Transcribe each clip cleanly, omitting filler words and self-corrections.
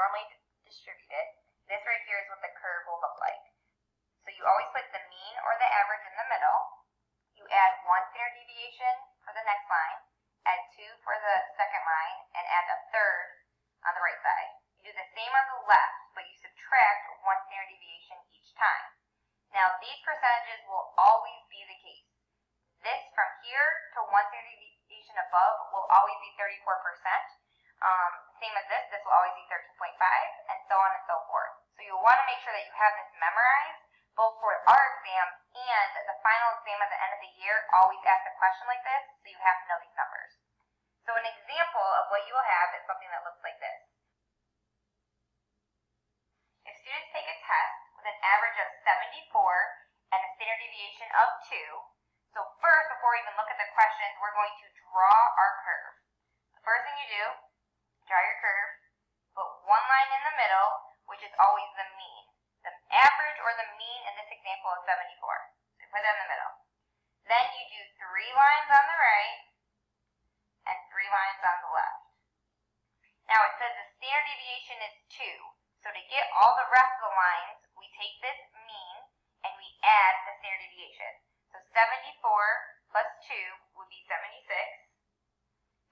normally distributed, this right here is what the curve will look like. So you always put the mean or the average in the middle. You add 1 standard deviation for the next line, add 2 for the second line, and add a third on the right side. You do the same on the left, but you subtract 1 standard deviation each time. Now, these percentages will always be the case. This from here to 1 standard deviation above will always be 34%. Same as this will always be 13.5, and so on and so forth. So you'll want to make sure that you have this memorized, both for our exam and the final exam at the end of the year. Always ask a question like this, so you have to know these numbers. So an example of what you will have is something that looks like this. If students take a test with an average of 74 and a standard deviation of 2, so first, before we even look at the questions, we're going to draw our curve. The first thing you do, draw your curve, put 1 line in the middle, which is always the mean. The average or the mean in this example is 74. So you put that in the middle. Then you do 3 lines on the right and 3 lines on the left. Now it says the standard deviation is 2. So to get all the rest of the lines, we take this mean and we add the standard deviation. So 74 plus 2 would be 76.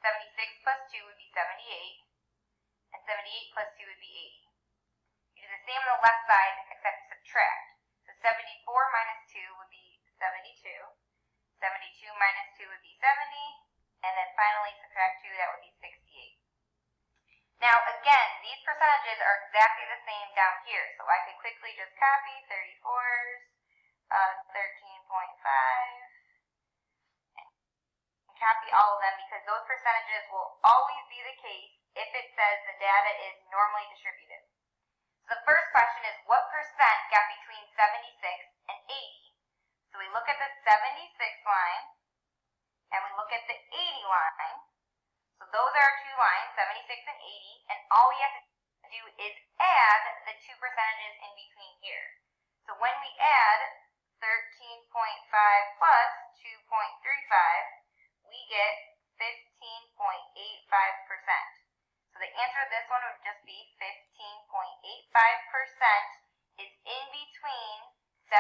76 plus 2 would be 78. And 78 plus 2 would be 80. You do the same on the left side, except you subtract. So 74 minus 2 would be 72. 72 minus 2 would be 70. And then finally subtract 2, that would be 68. Now again, these percentages are exactly the same down here. So I could quickly just copy 34's, 13.5. Copy all of them because those percentages will always be the case if it says the data is normally distributed. So the first question is, what percent got between 76 and 80? So we look at the 76 line and we look at the 80 line. So those are our 2 lines, 76 and 80, and all we have to do is add the 2 percentages in between here. So when we add 13.5 plus 2.35, we get 15.85%. So the answer to this one would just be 15.85% is in between 76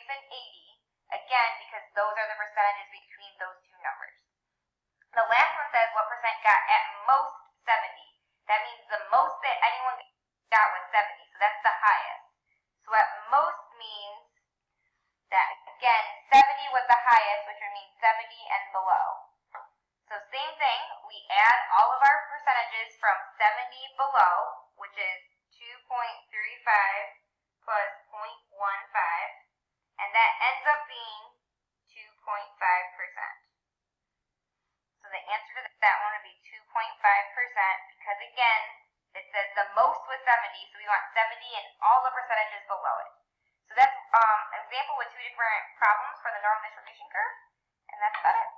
and 80, again, because those are the percentages between those 2 numbers. The last one says what percent got at most 70. That means the most that anyone got was 70, so that's the highest. So at most means that, again, 70 was the highest, which would mean 70 and below. So same thing, we add all of our percentages from 70 below, which is 2.35 plus 0.15, and that ends up being 2.5%. So the answer to that one would be 2.5% because, again, it says the most was 70, so we want 70 and all the percentages below it. So that's an example with 2 different problems for the normal distribution curve, and that's about it.